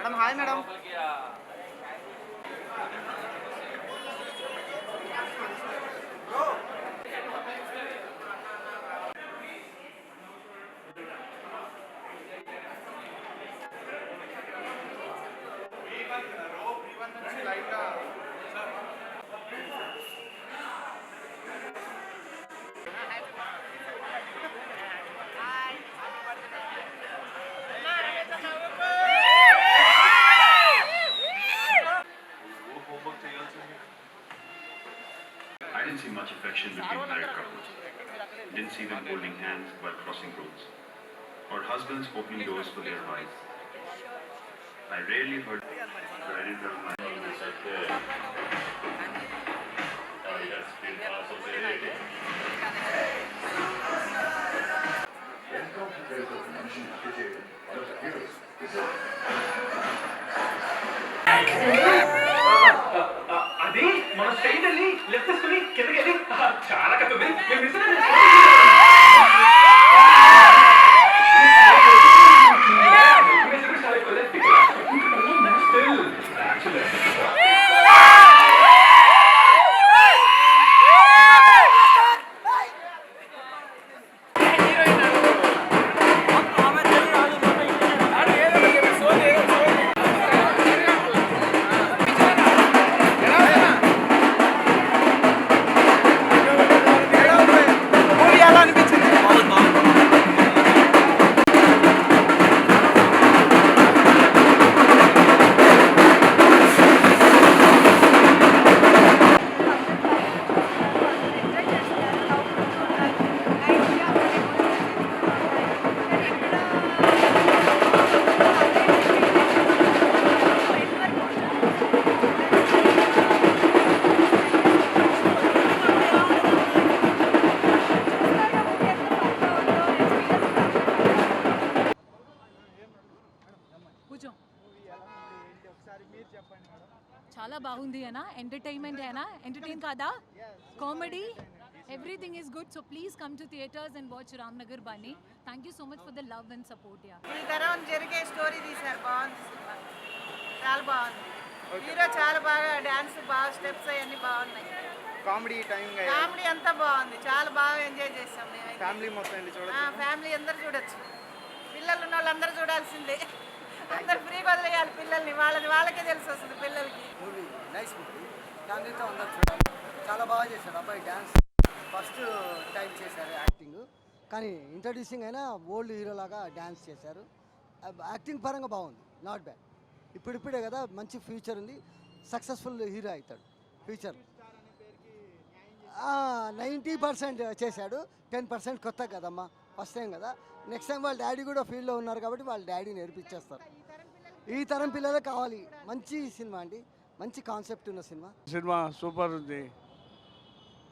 Madam hi madam. I didn't see much affection between married couples. Didn't see them holding hands while crossing roads, or husbands opening doors for their wives. I rarely heard. I didn't have my. అది మన straight వెళ్ళి left తీసుకుని కిందకి వెళ్ళి చాలా కథ చాలా బాగుంది అనా ఎంటర్టైన్మెంట్ అయినా ఎంటర్టైన్ కాదా comedy everything is good so please come to theatres and watch Ramnagar Bunny thank you so much for the love and support yeah ఈ తరం జరిగే స్టోరీ తీశారు బాగుంది సినిమా చాలా బాగుంది హీరో చాలా బాగా డాన్స్ బాగా స్టెప్స్ అవన్నీ బాగున్నాయి కామెడీ టైమింగ్ కామెడీ అంతా బాగుంది చాలా బాగా ఎంజాయ్ చేస్తాం మేము ఫ్యామిలీ మొత్తం వెళ్ళి చూడొచ్చు. ఫ్యామిలీ అందరూ చూడొచ్చు పిల్లలు ఉన్న వాళ్ళందరూ చూడాల్సిందే అందరు ఫ్రీ వదిలేయాలి పిల్లల్ని వాళ్ళకే తెలిసి వస్తుంది పిల్లలకి మూవీ నైస్ మూవీ ఫ్యామిలీతో అందరూ చూడాలి చాలా బాగా చేశాడు అబ్బాయి డ్యాన్స్ ఫస్ట్ టైం చేశారు యాక్టింగ్ కానీ ఇంట్రడ్యూసింగ్ అయినా ఓల్డ్ హీరో లాగా డ్యాన్స్ చేశారు యాక్టింగ్ పరంగా బాగుంది నాట్ బ్యాడ్ ఇప్పుడిప్పుడే కదా మంచి ఫ్యూచర్ ఉంది సక్సెస్ఫుల్ హీరో అవుతాడు ఫ్యూచర్ 90% చేశాడు 10% కొత్త కదమ్మా ఫస్ట్ టైం కదా నెక్స్ట్ టైం వాళ్ళ డాడీ కూడా ఫీల్డ్లో ఉన్నారు కాబట్టి వాళ్ళ డాడీ నేర్పించేస్తారు ఈ తరం పిల్లలే కావాలి మంచి సినిమా అండి మంచి కాన్సెప్ట్ ఉన్న సినిమా సూపర్ ఉంది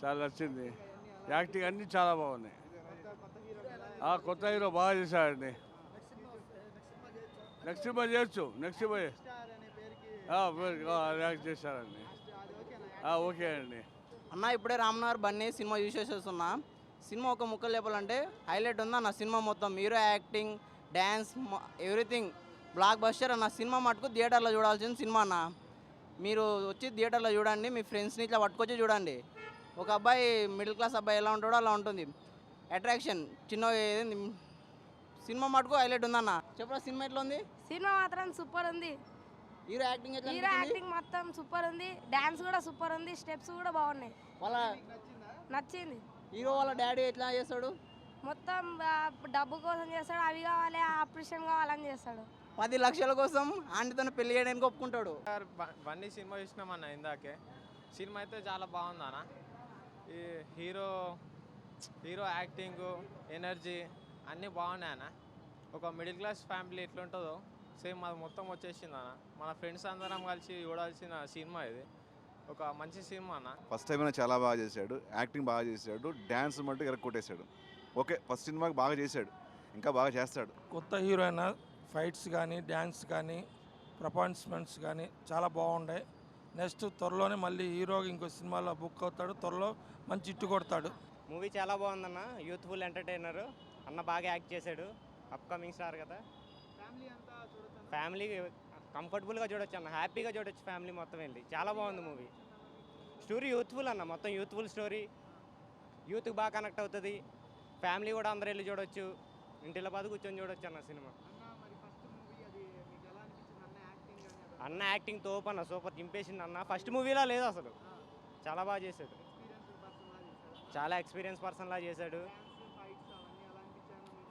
చాలా నచ్చింది యాక్టింగ్ అన్నీ చాలా బాగున్నాయి కొత్త హీరో బాగా చేశాడండి నెక్స్ట్ సినిమా చేయొచ్చు నెక్స్ట్ సినిమా యాక్ట్ చేశారండి ఓకే అండి అన్న ఇప్పుడే రామ్నగర్ బన్నీ సినిమా చూసేస్తున్నా సినిమా ఒక ముక్క లేపాలంటే హైలైట్ ఉందా నా సినిమా మొత్తం hero acting dance everything block buster అన్న సినిమా మటుకు థియేటర్లో చూడాల్సిన సినిమా అన్న మీరు వచ్చి థియేటర్లో చూడండి మీ ఫ్రెండ్స్ని ఇట్లా పట్టుకొచ్చి చూడండి ఒక అబ్బాయి మిడిల్ క్లాస్ అబ్బాయి ఎలా ఉంటాడో అలా ఉంటుంది అట్రాక్షన్ చిన్న సినిమా మటుకు హైలైట్ ఉందన్న చెప్పరా సినిమా ఎట్లా ఉంది సినిమా మాత్రం సూపర్ ఉంది హీరో యాక్టింగ్ ఎట్లా హీరో యాక్టింగ్ మొత్తం సూపర్ ఉంది డాన్స్ కూడా సూపర్ ఉంది స్టెప్స్ కూడా బాగున్నాయి వాళ్ళ నచ్చింది హీరో వాళ్ళ డాడీ ఎట్లా చేస్తాడు మొత్తం డబ్బు కోసం చేస్తాడు అవి కావాలి ఆపరేషన్ కావాలని చేస్తాడు 10 లక్షల కోసం ఆంటీతో పెళ్లి చేయడానికి ఒప్పుకుంటాడు బన్నీ సినిమా చూసినామన్న ఇందాకే సినిమా అయితే చాలా బాగుందన్న ఈ హీరో యాక్టింగ్ ఎనర్జీ అన్నీ బాగున్నాయన్న ఒక మిడిల్ క్లాస్ ఫ్యామిలీ ఎట్లుంటుందో సేమ్ అది మొత్తం వచ్చేసింది అన్న మన ఫ్రెండ్స్ అందరం కలిసి చూడాల్సిన సినిమా ఇది ఒక మంచి సినిమా అన్న ఫస్ట్ టైం చాలా బాగా చేశాడు యాక్టింగ్ బాగా చేశాడు డ్యాన్స్ మట్టు ఎరగ కొట్టేశాడు ఓకే ఫస్ట్ సినిమాకి బాగా చేశాడు ఇంకా బాగా చేస్తాడు కొత్త హీరో అయినా ఫైట్స్ కానీ డ్యాన్స్ కానీ పర్ఫార్మెన్స్ కానీ చాలా బాగుంటాయి నెక్స్ట్ త్వరలోనే మళ్ళీ హీరో ఇంకో సినిమాలో బుక్ అవుతాడు త్వరలో మంచి ఇట్టు కొడతాడు మూవీ చాలా బాగుందన్న యూత్ఫుల్ ఎంటర్టైనర్ అన్న బాగా యాక్ట్ చేశాడు అప్కమింగ్ స్టార్ కదా ఫ్యామిలీ కంఫర్టబుల్గా చూడొచ్చు అన్న, హ్యాపీగా చూడొచ్చు ఫ్యామిలీ మొత్తం వెళ్ళి. చాలా బాగుంది మూవీ. స్టోరీ యూత్ఫుల్ అన్న, మొత్తం యూత్ఫుల్ స్టోరీ, యూత్కి బాగా కనెక్ట్ అవుతుంది. ఫ్యామిలీ కూడా అందరూ వెళ్ళి చూడొచ్చు, ఇంటిలో పది కూర్చొని చూడొచ్చు అన్న సినిమా. అన్న యాక్టింగ్ తోపు అన్న, సూపర్ చింపేసింది అన్న. ఫస్ట్ మూవీలా లేదు అసలు, చాలా బాగా చేశాడు. చాలా ఎక్స్పీరియన్స్ పర్సన్లా చేశాడు.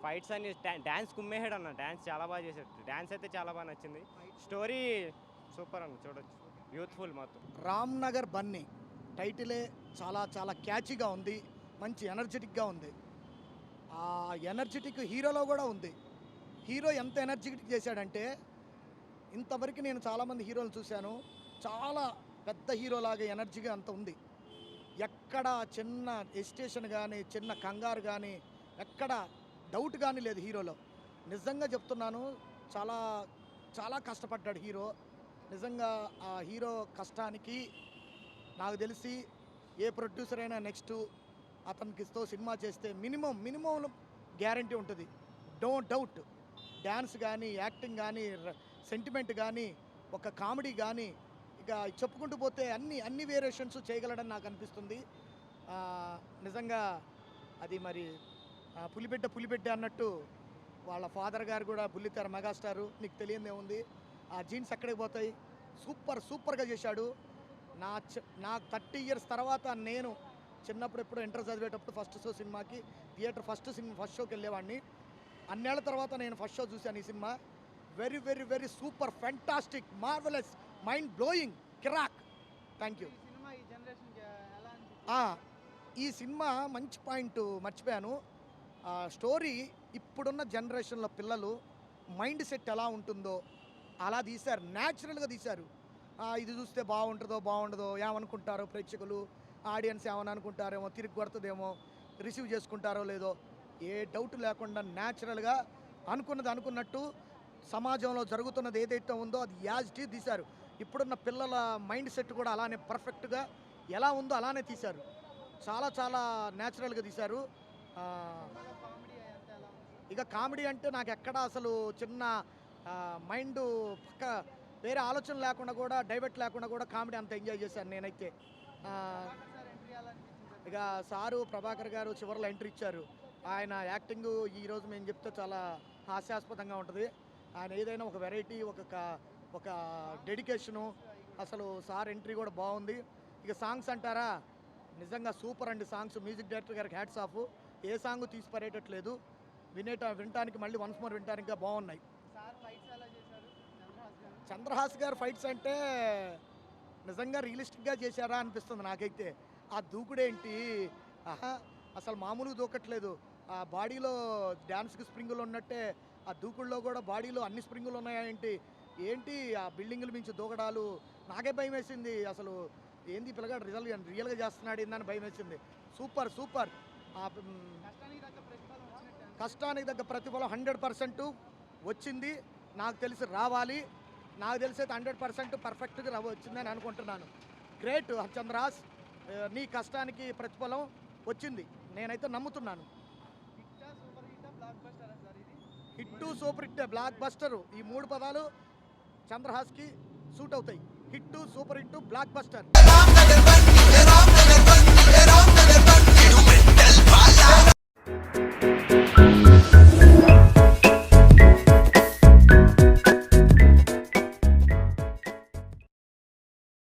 ఫైట్స్ అన్ని డ్యాన్స్ కుమ్మేసాడు అన్న, డ్యాన్స్ చాలా బాగా చేశాడు. డ్యాన్స్ అయితే చాలా బాగా నచ్చింది. స్టోరీ సూపర్ అన్న, చూడొచ్చు, యూత్ఫుల్ మొత్తం. రామ్ నగర్ బన్నీ టైటిలే చాలా చాలా క్యాచీగా ఉంది, మంచి ఎనర్జెటిక్గా ఉంది. ఆ ఎనర్జెటిక్ హీరోలో కూడా ఉంది. హీరో ఎంత ఎనర్జెటిక్ చేశాడంటే, ఇంతవరకు నేను చాలామంది హీరోలు చూశాను, చాలా పెద్ద హీరోలాగా ఎనర్జీగా అంత ఉంది. ఎక్కడ చిన్న ఎస్టేషన్ కానీ, చిన్న కంగారు కానీ, ఎక్కడ డౌట్ కానీ లేదు హీరోలో. నిజంగా చెప్తున్నాను, చాలా చాలా కష్టపడ్డాడు హీరో. నిజంగా ఆ హీరో కష్టానికి నాకు తెలిసి ఏ ప్రొడ్యూసర్ అయినా నెక్స్ట్ అతనికి సినిమా చేస్తే మినిమం గ్యారంటీ ఉంటుంది. No doubt. డ్యాన్స్ కానీ, యాక్టింగ్ కానీ, సెంటిమెంట్ కానీ, ఒక కామెడీ కానీ, ఇక చెప్పుకుంటూ పోతే అన్ని వేరియేషన్స్ చేయగలడని నాకు అనిపిస్తుంది. నిజంగా అది మరి పులిబిడ్డ అన్నట్టు వాళ్ళ ఫాదర్ గారు కూడా బుల్లితెర మెగాస్టారు, నీకు తెలియదే ఉంది. ఆ జీన్స్ ఎక్కడికి పోతాయి. సూపర్గా చేశాడు. నా 30 years తర్వాత నేను చిన్నప్పుడు ఎప్పుడు ఇంటర్ చదివేటప్పుడు ఫస్ట్ షో సినిమాకి థియేటర్ ఫస్ట్ షోకి వెళ్ళేవాడిని. అన్నేళ్ల తర్వాత నేను ఫస్ట్ షో చూశాను ఈ సినిమా. Very very very super, fantastic, marvellous, mind blowing, కిరాక్. Thank you. ఈ సినిమా మంచి పాయింట్ మర్చిపోయాను. స్టోరీ ఇప్పుడున్న జనరేషన్లో పిల్లలు మైండ్ సెట్ ఎలా ఉంటుందో అలా తీశారు, న్యాచురల్గా తీశారు. ఇది చూస్తే బాగుండదో ఏమనుకుంటారో ప్రేక్షకులు, ఆడియన్స్ ఏమని అనుకుంటారేమో, తిరిగి కొడుతుందేమో, రిసీవ్ చేసుకుంటారో లేదో, ఏ డౌట్ లేకుండా న్యాచురల్గా అనుకున్నట్టు సమాజంలో జరుగుతున్నది ఏదైతే ఉందో అది యాజిటీ తీశారు. ఇప్పుడున్న పిల్లల మైండ్ సెట్ కూడా అలానే పర్ఫెక్ట్గా ఎలా ఉందో అలానే తీశారు. చాలా చాలా న్యాచురల్గా తీశారు. ఇక కామెడీ అంటే నాకు ఎక్కడ అసలు చిన్న మైండ్ పక్క వేరే ఆలోచన లేకుండా కూడా, డైవర్ట్ లేకుండా కూడా కామెడీ అంత ఎంజాయ్ చేశాను నేనైతే. ఇక సారు ప్రభాకర్ గారు చివరిలో ఎంట్రీ ఇచ్చారు. ఆయన యాక్టింగ్ ఈరోజు మేము చెప్తే చాలా హాస్యాస్పదంగా ఉంటుంది. ఆయన ఏదైనా ఒక వెరైటీ, ఒక డెడికేషను, అసలు సార్ ఎంట్రీ కూడా బాగుంది. ఇక సాంగ్స్ అంటారా, నిజంగా సూపర్ అండి సాంగ్స్. మ్యూజిక్ డైరెక్టర్ గారికి హ్యాట్స్ ఆఫ్. ఏ సాంగ్ తీసి పడేటట్లేదు, వినటానికి మళ్ళీ వన్స్ మోర్ వినటానికి బాగున్నాయి. చంద్రహాస్ గారు ఫైట్స్ అంటే నిజంగా రియలిస్టిక్గా చేశారా అనిపిస్తుంది నాకైతే. ఆ దూకుడేంటి, అసలు మామూలుగా దూకట్లేదు. ఆ బాడీలో డ్యాన్స్కి స్ప్రింగులు ఉన్నట్టే ఆ దూకుడులో కూడా బాడీలో అన్ని స్ప్రింగులు ఉన్నాయేంటి, ఆ బిల్డింగుల మించి దూకడాలు నాకే భయం వేసింది. అసలు ఏంది పిల్లగాడు రియల్గా చేస్తున్నాడు ఏందని భయం వేసింది. సూపర్. కష్టానికి తగ్గ ప్రతిఫలం 100% వచ్చింది. నాకు తెలిసి రావాలి. నాకు తెలిసి 100% పర్ఫెక్ట్గా వచ్చిందని అనుకుంటున్నాను. గ్రేట్ చంద్రహాస్, నీ కష్టానికి ప్రతిఫలం వచ్చింది, నేనైతే నమ్ముతున్నాను. Hit super hit, block buster, ఈ 3 పదాలు చంద్రహాస్కి సూట్ అవుతాయి. Hit, super hit, block buster.